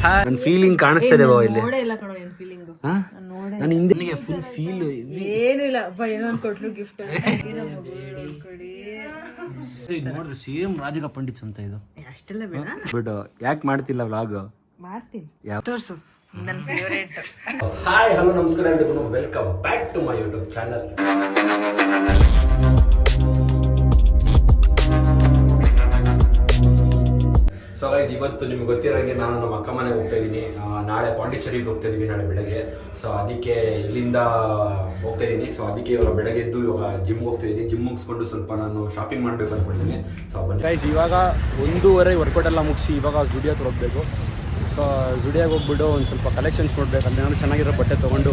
ನನ್ನ ಫೀಲಿಂಗ್ ಕಾಣಿಸ್ತಿದೆ ಬಾವ ಇಲ್ಲಿ. ನಾನು ಹಿಂದೆ ಫುಲ್ ಫೀಲ್ ಏನು ಇಲ್ಲ ಏನೋ ಕೊಟ್ರು ಗಿಫ್ಟ್ ನೋಡ್ರಿ ಸೇಮ್ ರಾಧಿಕಾ ಪಂಡಿತ್ ಅಂತ ಇದು. ಅಷ್ಟೆಲ್ಲ ಬೇಡ ಬಟ್ ಯಾಕೆ ಮಾಡ್ತಿಲ್ಲ ವ್ಲಾಗ್? ಮಾಡ್ತೀನಿ ಯಾವ ತೋರ್ಸು ನನ್ನ ಫೇವರೇಟ್. ಹಾಯ್ ಹಲೋ ನಮಸ್ಕಾರ ಎಲ್ರಿಗೂ, welcome back to my YouTube channel. So guys, ಇವತ್ತು ನಿಮ್ಗೆ ಗೊತ್ತಿರೋಂಗೆ ನಾನು ನಮ್ಮ ಅಕ್ಕ ಮನೆಗೆ ಹೋಗ್ತಾ ಇದ್ದೀನಿ. ನಾಳೆ ಪಾಂಡಿಚೇರಿಗೆ ಹೋಗ್ತಾ ಇದೀವಿ, ನಾಳೆ ಬೆಳಗ್ಗೆ. ಸೊ ಅದಕ್ಕೆ ಇಲ್ಲಿಂದ ಹೋಗ್ತಾ ಇದ್ದೀನಿ. ಸೊ ಅದಕ್ಕೆ ಇವಾಗ ಬೆಳಗ್ಗೆ ಎದ್ದು ಇವಾಗ ಜಿಮ್ಗೆ ಹೋಗ್ತಾ ಇದ್ದೀನಿ. ಜಿಮ್ ಮುಗಿಸ್ಕೊಂಡು ಸ್ವಲ್ಪ ನಾನು ಶಾಪಿಂಗ್ ಮಾಡಬೇಕು ಅಂದ್ಕೊಂಡಿದ್ದೀನಿ. ಸೊ ಬನ್ನಿ ಗೈಸ್, ಇವಾಗ 1:30 ವರ್ಕೌಟ್ ಎಲ್ಲ ಮುಗಿಸಿ ಇವಾಗ ಜುಡಿಯೋ ಹೋಗಬೇಕು. ಸೊ ಜುಡಿಯೋಗೆ ಹೋಗ್ಬಿಟ್ಟು ಒಂದು ಸ್ವಲ್ಪ ಕಲೆಕ್ಷನ್ಸ್ ನೋಡ್ಬೇಕು. ಅಲ್ಲಿ ನಾನು ಚೆನ್ನಾಗಿರೋ ಬಟ್ಟೆ ತೊಗೊಂಡು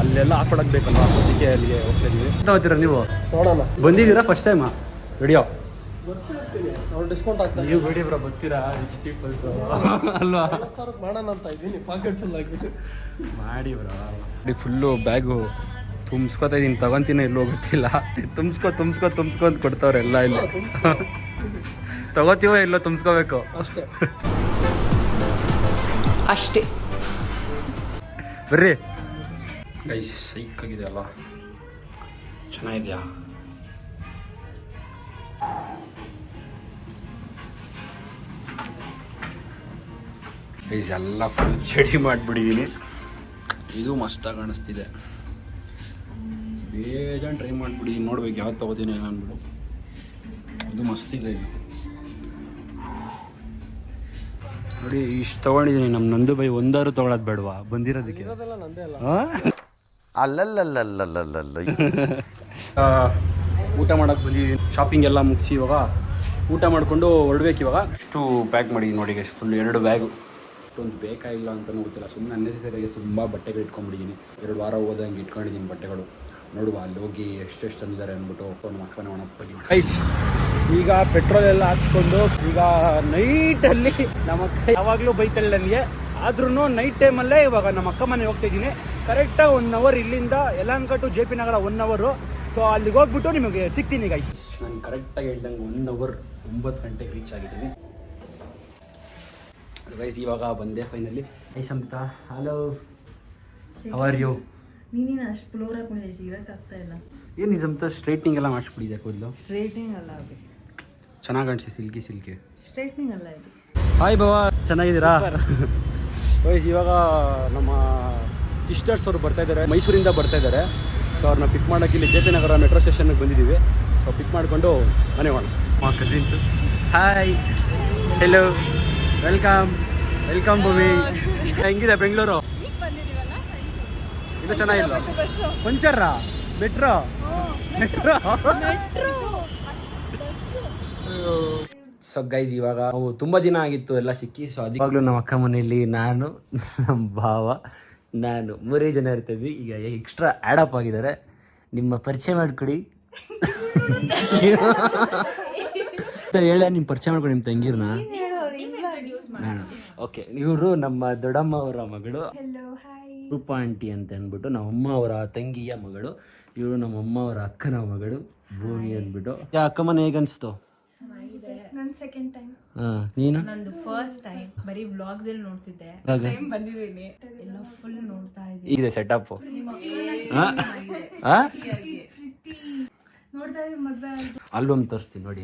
ಅಲ್ಲೆಲ್ಲ ಹಾಕೊಳಕ್ ಬೇಕಲ್ವ, ಅದಕ್ಕೆ ಅಲ್ಲಿಗೆ ಹೋಗ್ತಾ ಇದ್ದೀವಿ. ಹೋಗ್ತೀರಾ ನೀವು? ನೋಡೋಣ. ಬಂದಿದ್ದೀರಾ ಫಸ್ಟ್ ಟೈಮಾ ವಿಡಿಯೋ? ಡಿಸ್ಕೌಂಟ್ ಆಗ್ತದೆ. ನೀವು ಬಿಡಿ ಬ್ರೋ, ಬರ್ತೀರಾ ರಿಚ್ ಪೀಪಲ್ಸ್ ಅಲ್ವಾ? ಮಾಡೋಣ ಅಂತ ಇದ್ದೀನಿ, ಪಾಕೆಟ್ ಫುಲ್ ಆಗಿ ಮಾಡಿ ಬ್ರೋ. ಫುಲ್ಲು ಬ್ಯಾಗು ತುಂಬಿಸ್ಕೊತಾ ಇದ್ದೀನಿ, ತಗೊಂತೀನಿ ಎಲ್ಲೋ ಗೊತ್ತಿಲ್ಲ. ತುಂಬಿಸ್ಕೊ ಅಂತ ಕೊಡ್ತಾವ್ರೆ ಎಲ್ಲ ಇಲ್ಲಿ. ತಗೋತೀವೋ ಎಲ್ಲೋ ತುಂಬಿಸ್ಕೋಬೇಕು ಅಷ್ಟೇ. ಬರ್ರಿ ಗೈಸ್, ಸೈಕ್ ಆಗಿದೆ ಅಲ್ಲ, ಚೆನ್ನಾಗಿದೆಯಾ? ಗೈಸ್ ಎಲ್ಲ ಫುಲ್ ಚಡಿ ಮಾಡಿಬಿಟ್ಟಿದ್ದೀನಿ. ಇದು ಮಸ್ತಾಗಿ ಕಾಣಿಸ್ತಿದೆ. ಬೇಜಾನ್ ಟ್ರೈ ಮಾಡಿಬಿಟ್ಟಿದ್ದೀನಿ, ನೋಡ್ಬೇಕು ಯಾವ್ದು ತೊಗೋತೀನಿ ಏನು ಅಂದ್ಬಿಟ್ಟು. ಇದು ಮಸ್ತಿದೆ ಇದು ನೋಡಿ. ಇಷ್ಟು ತೊಗೊಂಡಿದ್ದೀನಿ. ನಮ್ಮ ನಂದು ಬೈ ಒಂದಾರು ತೊಗೊಳೋದು ಬೇಡವಾ ಬಂದಿರೋದಕ್ಕೆ? ಊಟ ಮಾಡೋಕೆ ಬಂದಿದ್ದೀನಿ. ಶಾಪಿಂಗ್ ಎಲ್ಲ ಮುಗಿಸಿ ಇವಾಗ ಊಟ ಮಾಡಿಕೊಂಡು ಹೊರಡ್ಬೇಕು. ಇವಾಗ ಇಷ್ಟು ಪ್ಯಾಕ್ ಮಾಡಿದ್ದೀನಿ ನೋಡಿ ಗೈಸ್, ಫುಲ್ 2 ಬ್ಯಾಗು. ಅಷ್ಟೊಂದು ಬೇಕಾಗಿಲ್ಲ ಅಂತಲೂ ಗೊತ್ತಿಲ್ಲ, ಸುಮ್ಮನೆ ಅನ್ನೆಸರಿಯಾಗಿ ತುಂಬ ಬಟ್ಟೆಗಳು ಇಟ್ಕೊಂಡ್ಬಿಟ್ಟಿದ್ದೀನಿ. 2 ವಾರ ಹೋದಂಗೆ ಇಟ್ಕೊಂಡಿದ್ದೀನಿ ಬಟ್ಟೆಗಳು. ನೋಡುವ ಅಲ್ಲಿ ಹೋಗಿ ಎಷ್ಟೆಷ್ಟು ತಂದಿದ್ದಾರೆ ಅಂದ್ಬಿಟ್ಟು ನಮ್ಮ ಅಕ್ಕನ ಒಣಪ್ಪಲ್ಲಿ ಗೈಸ್. ಈಗ ಪೆಟ್ರೋಲ್ ಎಲ್ಲ ಹಾಕ್ಸ್ಕೊಂಡು ಈಗ ನೈಟಲ್ಲಿ ನಮ್ಮ ಅಕ್ಕ ಯಾವಾಗಲೂ ಬೈತಾಳೆ ನನಗೆ, ಆದ್ರೂ ನೈಟ್ ಟೈಮಲ್ಲೇ ಇವಾಗ ನಮ್ಮ ಅಕ್ಕ ಮನೆ ಹೋಗ್ತಾ ಇದ್ದೀನಿ. ಕರೆಕ್ಟಾಗಿ 1 ಅವರ್ ಇಲ್ಲಿಂದ ಯಲಹಂಕ ಟು JP ನಗರ 1 ಅವರು. ಸೊ ಅಲ್ಲಿಗೆ ಹೋಗ್ಬಿಟ್ಟು ನಿಮಗೆ ಸಿಗ್ತೀನಿ ಗೈಸ್. ನಾನು ಕರೆಕ್ಟಾಗಿ ಹೇಳ್ದಂಗೆ 1 ಅವರ್ 9 ಗಂಟೆಗೆ ರೀಚ್ ಆಗಿದ್ದೀನಿ ಗೈಸ್. ಇವಾಗ ಬಂದೆ ಫೈನಲಿ. ಗೈಸ್ ಅಂತ ಹಲೋ, ಹೌ ಆರ್ ಯು? ನೀನೇನು ಅಷ್ಟು ಫ್ಲೋರ್ ಹಾಕೊಂಡಿದ್ದೀವಿ, ಇರೋಕ್ಕಾಗ್ತಾ ಇಲ್ಲ. ಏನು ನಿಜಂತ ಸ್ಟ್ರೈಟ್ನಿಂಗ್ ಎಲ್ಲ ಮಾಡಿಸ್ಬಿಟ್ಟಿದೆ ಕೂದಲು? ಸ್ಟ್ರೈಟ್ನಿಂಗ್ ಅಲ್ಲ, ಚೆನ್ನಾಗಿ ಕಾಣಿಸಿ, ಸಿಲ್ಕಿ ಸ್ಟ್ರೈಟ್ನಿಂಗ್ ಅಲ್ಲ ಇದು. ಹಾಯ್ ಬಾವಾ, ಚೆನ್ನಾಗಿದ್ದೀರಾ? ಗೈಸ್ ಇವಾಗ ನಮ್ಮ ಸಿಸ್ಟರ್ಸ್ ಅವರು ಬರ್ತಾ ಇದ್ದಾರೆ, ಮೈಸೂರಿಂದ ಬರ್ತಾ ಇದ್ದಾರೆ. ಸೊ ಅವ್ರನ್ನ ಪಿಕ್ ಮಾಡೋಕ್ಕೆ ಇಲ್ಲಿ JP ನಗರ ಮೆಟ್ರೋ ಸ್ಟೇಷನ್ಗೆ ಬಂದಿದ್ದೀವಿ. ಸೊ ಪಿಕ್ ಮಾಡಿಕೊಂಡು ಮನೆ ಹೋಗೋಣ. ಮಾ ಕಸಿನ್ಸು, ಹಾಯ್, ಹೆಲೋ, ವೆಲ್ಕಮ್ ಭೂಮಿ. ಹೆಂಗಿದೆ ಬೆಂಗಳೂರು? ಇದು ಚೆನ್ನಾಗಿಲ್ಲ. ಪಂಚರ ಮೆಟ್ರೋ ಸೊ ಗೈಸ್, ಇವಾಗ ನಾವು ತುಂಬ ದಿನ ಆಗಿತ್ತು ಎಲ್ಲ ಸಿಕ್ಕಿ. ಸೊ ಅದಿವಾಗಲೂ ನಮ್ಮ ಅಕ್ಕ ಮನೆಯಲ್ಲಿ ನಾನು, ನಮ್ಮ ಭಾವ, ನಾನು 3 ಜನ ಇರ್ತೀವಿ. ಈಗ ಎಕ್ಸ್ಟ್ರಾ ಆ್ಯಡಪ್ ಆಗಿದ್ದಾರೆ. ನಿಮ್ಮ ಪರಿಚಯ ಮಾಡಿಕೊಡಿ ಹೇಳ, ನಿಮ್ಮ ಪರಿಚಯ ಮಾಡ್ಕೊಡಿ ನಿಮ್ಮ ತಂಗಿರ್ನ. ನಾನು ಓಕೆ, ಇವರು ನಮ್ಮ ದೊಡ್ಡಮ್ಮ ಅವರ ಮಗಳು ರೂಪಾ ಆಂಟಿ ಅಂತ ಅಂದ್ಬಿಟ್ಟು, ನಮ್ಮಮ್ಮ ಅವರ ತಂಗಿಯ ಮಗಳು. ಇವರು ನಮ್ಮಮ್ಮ ಅವರ ಅಕ್ಕನ ಮಗಳು ಭೂಮಿ ಅಂದ್ಬಿಟ್ಟು. ಅಕ್ಕ ಮನೆ ಹೇಗನ್ಸ್ತು? ನನ್ನ ಸೆಕೆಂಡ್ ಟೈಮ್. ನೀನು? ನಂದು ಫಸ್ಟ್ ಟೈಮ್. ಬರೀ ವ್ಲಾಗ್ಸ್ ಅಲ್ಲಿ ನೋಡ್ತಿದ್ದೆ, ಟೈಮ್ ಬಂದಿದ್ದೀನಿ, ಎಲ್ಲ ಫುಲ್ ನೋಡ್ತಾ ಇದ್ದೀನಿ. ಇದೆ ಸೆಟಪ್ ನೋಡ್ತಾ ಇದ್ದೀನಿ. ಮದ್ವೆ ಆಲ್ಬಮ್ ತೋರಿಸ್ತೀನಿ ನೋಡಿ.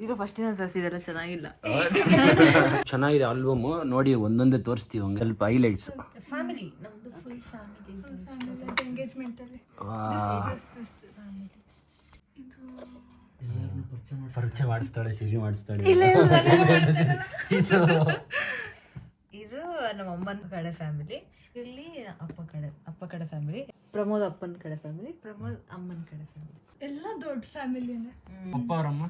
ಇದು ಫಸ್ಟ್ ದಿನ ತರಿಸಿದೆಲ್ಲ ಚೆನ್ನಾಗಿಲ್ಲ. ಚೆನ್ನಾಗಿದೆ ಆಲ್ಬಮ್ ನೋಡಿ, ಒಂದೊಂದೇ ತೋರಿಸ್ತೀವಿ ಹಂಗೆ ಸ್ವಲ್ಪ ಹೈಲೈಟ್ಸ್. ಫ್ಯಾಮಿಲಿ, ನಮ್ದು ಫುಲ್ ಫ್ಯಾಮಿಲಿ ಎಂಗೇಜ್ಮೆಂಟ್ ಅಲ್ಲಿ. ಪರಿಚಯ ಮಾಡಿಸ್ತಾಳೆ, ಸಿರಿ ಮಾಡಿಸ್ತಾಳೆ. ಇದು ನಮ್ಮ ಅಮ್ಮನ ಕಡೆ ಫ್ಯಾಮಿಲಿ, ಇಲ್ಲಿ ಅಪ್ಪ ಕಡೆ ಫ್ಯಾಮಿಲಿ, ಪ್ರಮೋದ್ ಅಪ್ಪನ ಕಡೆ ಫ್ಯಾಮಿಲಿ, ಪ್ರಮೋದ್ ಅಮ್ಮನ ಕಡೆ ಫ್ಯಾಮಿಲಿ. ಎಲ್ಲ ದೊಡ್ಡ ಫ್ಯಾಮಿಲಿನೇ. ಅಪ್ಪ ಅವರಮ್ಮ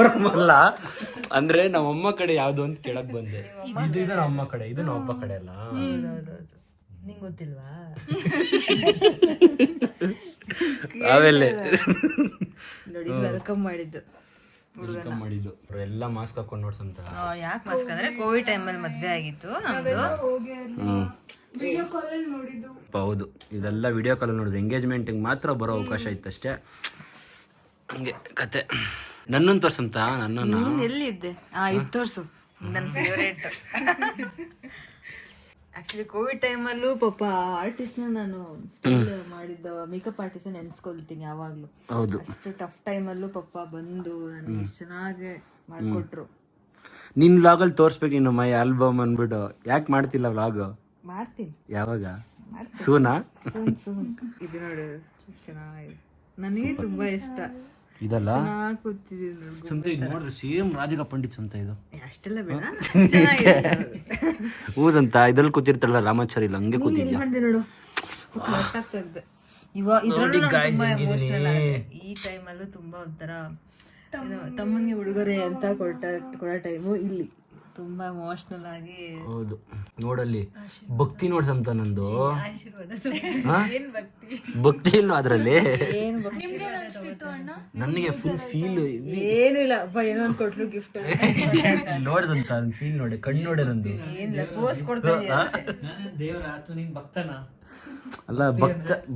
ನಮ್ಮಲ್ಲ ಅಂದ್ರೆ ನಮ್ಮಮ್ಮ ಕಡೆ ಯಾವ್ದು ಅಂತ ಕೇಳಕ್ ಬಂದೆ. ಇದು ನಮ್ಮಮ್ಮ ಕಡೆ, ಇದು ನಮ್ಮಪ್ಪ ಕಡೆ ಅಲ್ಲ. ನಿಂಗೆ ಗೊತ್ತಿಲ್ವಾ? ಆಮೇಲೆ ನೋಡಿ ವೆಲ್ಕಮ್ ಮಾಡಿದ್ದು ಎಲ್ಲ ಮಾಸ್ಕ್ ಹಾಕೊಂಡು ನೋಡ್ಸಂತ. ಯಾಕೆ ಮಾಸ್ಕ್ ಅಂದ್ರೆ ಕೋವಿಡ್ ಟೈಮಲ್ಲಿ ಮದ್ವೆ ಆಗಿತ್ತು ನಮ್ದು. ವಿಡಿಯೋ ಕಾಲ್ ಅಲ್ಲಿ ನೋಡಿದ್ದು. ಹೌದು, ಇದೆಲ್ಲ ವಿಡಿಯೋ ಕಾಲ್ ನೋಡಿದ್ರು. ಎಂಗೇಜ್ಮೆಂಟಿಗೆ ಮಾತ್ರ ಬರೋ ಅವಕಾಶ ಇತ್ತಷ್ಟೇ. ಹಂಗೆ ಕತೆ. ನನ್ನನ್ನು ತೋರ್ಸಂತ ನನ್ನನ್ನು ನೀನ್ ಎಲ್ಲಿದ್ದೆ ಇದು ತೋರ್ಸು ನನ್ನ ಫೇವ್ರೇಟ್. ಆಕ್ಚುಲಿ ಕೋವಿಡ್ ಟೈಮಲ್ಲೂ ಪಾಪ ಆರ್ಟಿಸ್ಟ್ನ ನಾನು ಸ್ಟಿಲ್ ಮಾಡಿದ್ದ ಮೇಕಪ್ ಆರ್ಟಿಸ್ಟ್ ನೆನ್ಸ್ಕೊಳ್ತೀನಿ ಯಾವಾಗ್ಲೂ. ಹೌದು. ಅಷ್ಟು ಟಫ್ ಟೈಮಲ್ಲೂ ಪಾಪ ಬಂದು ನನಗೆ ಎಷ್ಟು ಚೆನ್ನಾಗಿ ಮಾಡ್ಕೊಟ್ರು. ನಿನ್ ವ್ಲಾಗಲ್ಲಿ ತೋರ್ಸ್ಬೇಕು ನೀನು ಮೈ ಆಲ್ಬಮ್ ಅಂದ್ಬಿಟ್ಟು. ಯಾಕೆ ಮಾಡ್ತಿಲ್ಲ ವ್ಲಾಗ್? ಮಾಡ್ತೀನಿ ಯಾವಾಗ? ಸೂನಾ? ಸುಮ್ ಇದು ನೋಡು ಚೆನ್ನಾಗಿದೆ, ನನಗೆ ತುಂಬಾ ಇಷ್ಟ. ಇದಲ್ಲ ಚೆನ್ನಾಗಿ ಕೂತಿದ್ದೀನಿ ನೋಡು. ಸಂತ ಇದು ನೋಡ್ರಿ ಸೇಮ್ ರಾಧಿಕಾ ಪಂಡಿತ್ ಸಂತ ಇದು. ಅಷ್ಟೆಲ್ಲ ಬೇಡ, ಚೆನ್ನಾಗಿದೆ. ಹೂಸ್ ಅಂತ ಇದ್ರಲ್ಲಿ ಕೂತಿರ್ತಾರಲ್ಲ ರಾಮಾಚಾರಿ ಇಲ್ಲ ಹಂಗೆ ಕೂತಿದ್ಯಾ ಮಾಡಿದೆ ನೋಡು, ಕರೆಕ್ಟಾಗ್ತದೆ. ಇವಾಗ ಇದ್ರಲ್ಲೂ ನಾನು ತುಂಬಾ ಎಮೋಷನಲ್ ಆಗಿದೆ. ಈ ಟೈಮಲ್ಲೂ ತುಂಬಾ ಒಂಥರ ತಮ್ಮನಿಗೆ ಉಡುಗೊರೆ ಅಂತ ಕೊಡೋ ಟೈಮು ಇಲ್ಲಿ ತುಂಬಾ ಎಮೋಷನಲ್ ಆಗಿ. ಹೌದು ನೋಡಲ್ಲಿ ಭಕ್ತಿ ನೋಡ್ಸಂತ ನಂದು. ಭಕ್ತಿ ಇಲ್ಲ ಅದ್ರಲ್ಲಿ. ಏನ್ ನನಗೆ ಫುಲ್ ಫೀಲ್ ಏನು ಇಲ್ಲ ಅಪ್ಪ, ಏನೋ ಒಂದು ಕೊಟ್ರು ಗಿಫ್ಟ್ ನೋಡ್ದಂತ ಫೀಲ್ ನೋಡಿ, ಕಣ್ಣು ನೋಡೆ ನಂದು. ಏನಿಲ್ಲ ಪೋಸ್ ಕೊಡ್ತಾ ಅಲ್ಲ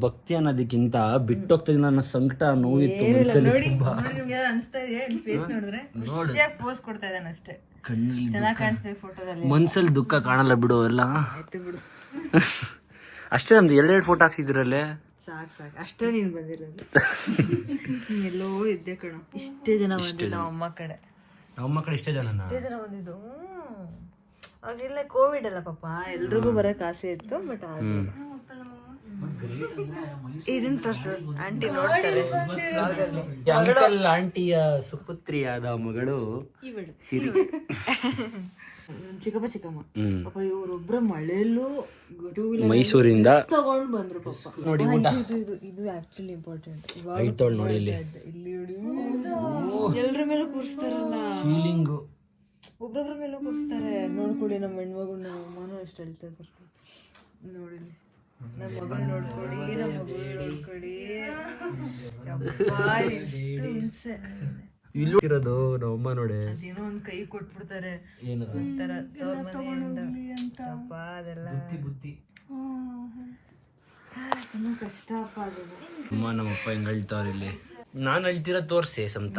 ಭಕ್ತಿ ಅನ್ನೋದಕ್ಕಿಂತ ಬಿಟ್ಟೋಗ್ತಿದ್ದೀನಿ ನನ್ನ ಸಂಕಟ ನೋವಿತ್ತು ಮನ್ಸಲ್ಲಿ ತುಂಬಾ. ನಿಮ್ಗೆ ಅನ್ಸ್ತಾ ಇದೆ ಫೇಸ್ ನೋಡಿದ್ರೆ ಖುಷಿಯಾಗಿ ಪೋಸ್ ಕೊಡ್ತಾ ಇದ್ದಾನೆ ಅಷ್ಟೇ. ಕಣ್ಣಲ್ಲಿ ಚೆನ್ನಾಗಿ ಕಾಣಿಸ್ಬೇಕು ಫೋಟೋದಲ್ಲಿ. ಮನ್ಸಲ್ಲಿ ದುಃಖ ಕಾಣಲ್ಲ ಬಿಡು ಎಲ್ಲ. ಆಯ್ತು ಬಿಡು, ಅಷ್ಟೇ ನಮ್ದು 2 ಫೋಟೋ ಹಾಕ್ಸಿದ್ರಲ್ಲೇ. ಸಾಕು ಅಷ್ಟೇ ನೀನ್ ಬಂದಿರೋದು. ಎಲ್ಲೋ ಇದ್ದೆ ಕಣ, ಇಷ್ಟೇ ಜನ ಬಂದಿಲ್ಲ ಅಮ್ಮ ಕಡೆ. ನಮ್ಮ ಕಡೆ ಇಷ್ಟೇ ಜನ ಬಂದಿದ್ದು. ಅವಾಗೆಲ್ಲ ಕೋವಿಡ್ ಅಲ್ಲ ಪಾಪ, ಎಲ್ರಿಗೂ ಬರಕ್ ಆಸೆ ಇತ್ತು, ಬಟ್ ಆಗಿಲ್ಲ. ಇದನ್ನ ತೋರ್ಸು, ಆಂಟಿ ನೋಡ್ತಾರೆ. ಅಂಕಲ್ ಆಂಟಿಯ ಸುಪುತ್ರಿಯಾದ ಮಗಳು ಸಿರಿ. ಚಿಕ್ಕಮ್ಮ ಪಾಪ ಇವ್ರೊಬ್ರ ಮಳೆಯಲ್ಲೂ ಮೈಸೂರಿಂದ ತಗೊಂಡ್ ಬಂದ್ರು ಪಾಪ. ನೋಡಿ ಇದು ಆಕ್ಚುಲಿ ಇಂಪಾರ್ಟೆಂಟ್. ನೋಡಿ ಇಲ್ಲಿ ಎಲ್ರ ಮೇಲೂ ಕೂರಿಸ್ತಾರಲ್ಲ, ಫೀಲಿಂಗು ಒಬ್ರೊಬ್ರ ಮೇಲೂ ಕೂರಿಸ್ತಾರೆ. ನೋಡ್ಕೊಡಿ ನಮ್ಮ ಹೆಣ್ಮಗಳು, ನಮ್ಮ ಅಮ್ಮನೂ ಅಷ್ಟು ಹೇಳ್ತಾ ಇದ್ದಾರೆ. ನೋಡಿ ನಮ್ಮ ಮಗಳು ನೋಡ್ಕೊಡಿ, ನಮ್ಮ ಮಗಳು ನೋಡ್ಕೊಡಿ. ಹಿಂಸೆ ಇರೋದು ನಮ್ಮಮ್ಮ ನೋಡಿ. ಅದೇನೋ ಒಂದ್ ಕೈ ಕೊಟ್ಬಿಡ್ತಾರೆ, ಏನದು ಒಂಥರ ಅದೆಲ್ಲ ಬುದ್ಧಿ. ತುಂಬಾ ಕಷ್ಟ ಅಪ್ಪ ಅದು. ಅಮ್ಮ ನಮ್ಮಪ್ಪ ಹೆಂಗ್ ಅಳ್ತಾವ್ರ ಇಲ್ಲಿ. ನಾನು ಅಳ್ತೀರ ತೋರ್ಸೆ ಸಂತ.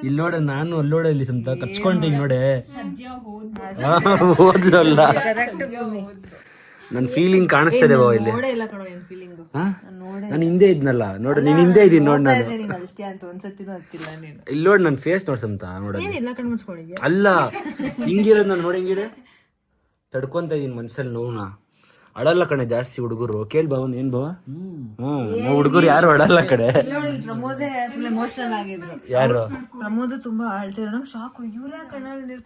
ಇಲ್ಲಿ ನೋಡ, ನಾನು ಅಲ್ಲೋಡ ಇಲ್ಲಿ ಸಂತ ಕಚ್ಕೊಂಡೆ ನೋಡೆ. ಓದ್ಲಲ್ಲ, ನನ್ ಫೀಲಿಂಗ್ ಕಾಣಿಸ್ತದೆ ಇಲ್ಲಿ. ನಾನು ಹಿಂದೆ ಇದ್ನಲ್ಲ ನೋಡು, ನೀನ್ ಹಿಂದೆ ಇದೀನಿ ನೋಡ್. ನಾನು ಇಲ್ಲಿ ನೋಡ್ ನನ್ ಫೇಸ್ ನೋಡ್ಸಂತ ನೋಡ. ಅಲ್ಲ ಹಿಂಗಿರೋದ್ ನಾನು ನೋಡಿ, ಹಿಂಗಿದೆ ತಡ್ಕೊಂತ ಇದೀನಿ ಮನ್ಸಲ್ಲಿ ನೋವ್ನ. ಅಳಲ್ಲ ಕಣೆ ಜಾಸ್ತಿ ಹುಡುಗರು. ಕೇಳ್ ಬಾವನ್ ಏನ್ ಬಾವ? ನಾವು ಹುಡುಗರು ಯಾರು ಅಳಲ್ಲ ಕಡೆ. ಪ್ರಮೋದೇ ಫುಲ್ ಎಮೋಷನಲ್ ಆಗಿದ್ರು. ಯಾರು? ಪ್ರಮೋದ್ ತುಂಬಾ ಅಳ್ತಿದ್ರು. ಶಾಕ್, ಇವ್ರ ಕಣ್ಣಲ್ಲಿ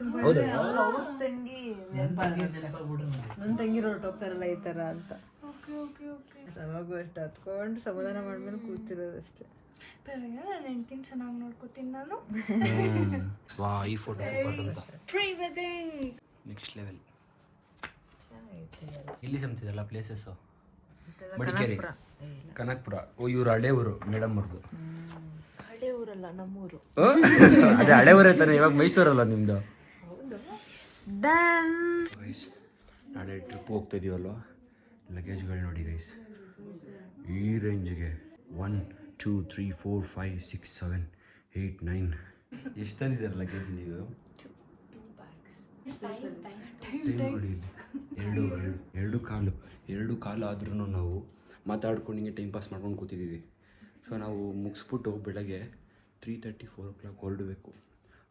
ತಂಗಿ ನನ್ ತಂಗಿ ಹೊರಟೋಗ್ತಾರಲ್ಲ ಈ ತರ ಅಂತ. ಅವಾಗೂ ಅಷ್ಟು ಹತ್ಕೊಂಡು ಸಮಾಧಾನ ಮಾಡ್ಮೇಲೆ ಕೂತಿರೋದಷ್ಟೇ. ಚೆನ್ನಾಗಿ ನೋಡ್ಕೋತೀನಿ ನಾನು. ಈ ಫೋಟೋ ನೆಕ್ಸ್ಟ್ ಲೆವೆಲ್. ಇಲ್ಲಿ ಸಂತಿದಲ್ಲ ಪ್ಲೇಸಸ್. ಮಡಿಕೇರಿ, ಕನಕಪುರ. ಓ ಇವ್ರು ಹಳೆ ಊರು ಮೇಡಮ್ ಅವ್ರದ್ದು. ಹಳೆ ಊರಲ್ಲ, ನಮ್ಮೂರು. ಅದೇ ಹಳೆ ಊರೇ ತಾನೆ, ಇವಾಗ ಮೈಸೂರಲ್ಲ ನಿಮ್ದು. ನಾಳೆ ಟ್ರಿಪ್ ಹೋಗ್ತಾ ಇದೀವಲ್ವ, ಲಗೇಜ್ಗಳು ನೋಡಿ ಗೈಸ್ ಈ ರೇಂಜ್ಗೆ. 1 2 3 4 5 6 7 8 9 ಎಷ್ಟು ತಂದಿದ್ದಾರೆ ಲಗೇಜ್ ನೀವು? ಎರಡು ಕಾಲು ಆದ್ರೂ ನಾವು ಮಾತಾಡ್ಕೊಂಡು ಹಿಂಗೆ ಟೈಮ್ ಪಾಸ್ ಮಾಡ್ಕೊಂಡು ಕೂತಿದ್ದೀವಿ. ಸೊ ನಾವು ಮುಗಿಸ್ಬಿಟ್ಟು ಬೆಳಗ್ಗೆ 3:30 4 o'clock ಹೊರಡಬೇಕು.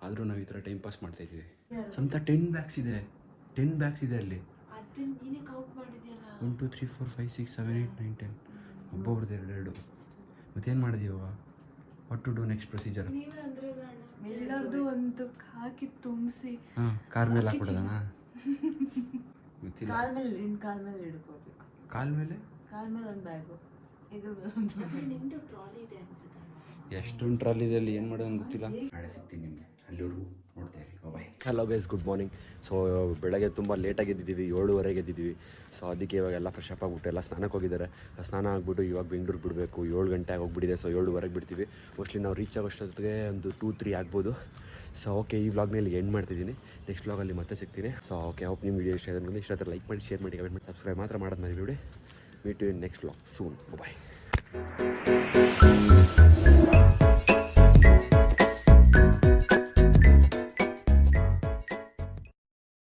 ಆದರೂ ನಾವು ಈ ಥರ ಟೈಮ್ ಪಾಸ್ ಮಾಡ್ತಾಯಿದ್ದೀವಿ. ಸಂತ 10 ಬ್ಯಾಗ್ಸ್ ಇದೆ, 10 ಬ್ಯಾಗ್ಸ್ ಇದೆ ಅಲ್ಲಿ. 1 2 3 4 5 6 7 8 9 10 ಒಬ್ಬೊಬ್ರದ್ದು 2 ಮತ್ತೇನು ಮಾಡಿದೀವ? What to do next procedure? ಎಲ್ಲರದು ಒಂದು ಹಾಕಿ ತುಂಬಿಸಿ ಕಾರ್ ಮೇಲೆ ಹಾಕ್ಬಿಡೋದಾ? ಗೊತ್ತಿಲ್ಲ. ಕಾಲ್ ಮೇಲೆ ಒಂದು ಬ್ಯಾಗು, ಎಷ್ಟೊಂದು ಟ್ರಾಲಿ ಇದೆ ಅಲ್ಲಿ, ಏನು ಮಾಡೋದು ಗೊತ್ತಿಲ್ಲ. ನಾಳೆ ಸಿಗ್ತೀನಿ ನಿಮಗೆ, ಅಲ್ಲಿವರೆಗೂ ನೋಡ್ತಾ ಇರಿ. Bye. Hello guys, good morning. So ಬೆಳಗ್ಗೆ ತುಂಬ ಲೇಟಾಗಿ ಎದ್ದಿದ್ದೀವಿ, 7:30 ಎದ್ದಿದ್ದೀವಿ. ಸೊ ಅದಕ್ಕೆ ಇವಾಗೆಲ್ಲ ಫ್ರೆಶ್ ಅಪ್ ಆಗಿಬಿಟ್ಟು ಎಲ್ಲ ಸ್ನಾನಕ್ಕೆ ಹೋಗಿದ್ದಾರೆ. ಸ್ನಾನ ಆಗಿಬಿಟ್ಟು ಇವಾಗ ಬೆಂಗಳೂರು ಬಿಡಬೇಕು. 7 ಗಂಟೆ ಆಗೋಗ್ಬಿಟ್ಟಿದೆ. ಸೊ 7:30 ಬಿಡ್ತೀವಿ. ಮೋಸ್ಟ್ಲಿ ನಾವು ರೀಚ್ ಆಗೋಷ್ಟೊತ್ತಿಗೆ ಒಂದು 2-3 ಆಗ್ಬೋದು. ಸೊ ಓಕೆ, ಈ ವ್ಲಾಗ್ನಲ್ಲಿ ಎಂಡ್ ಮಾಡ್ತಿದ್ದೀನಿ. ನೆಕ್ಸ್ಟ್ ವ್ಲಾಗಲ್ಲಿ ಮತ್ತೆ ಸಿಗ್ತೀನಿ. ಸೊ ಓಕೆ, ಹೋಪ್ ನಿಮ್ಮ ವಿಡಿಯೋ ಇಷ್ಟ ಇದೆ. ಇಷ್ಟ ಲೈಕ್ ಮಾಡಿ, ಶೇರ್ ಮಾಡಿ, ಕಮೆಂಟ್ ಮಾಡಿ, ಸಬ್ಸ್ಕ್ರೈಬ್ ಮಾತ್ರ ಮಾಡೋದು ಮರಿಬೇಡಿ. Meet you in next vlog soon. Bye. Bye.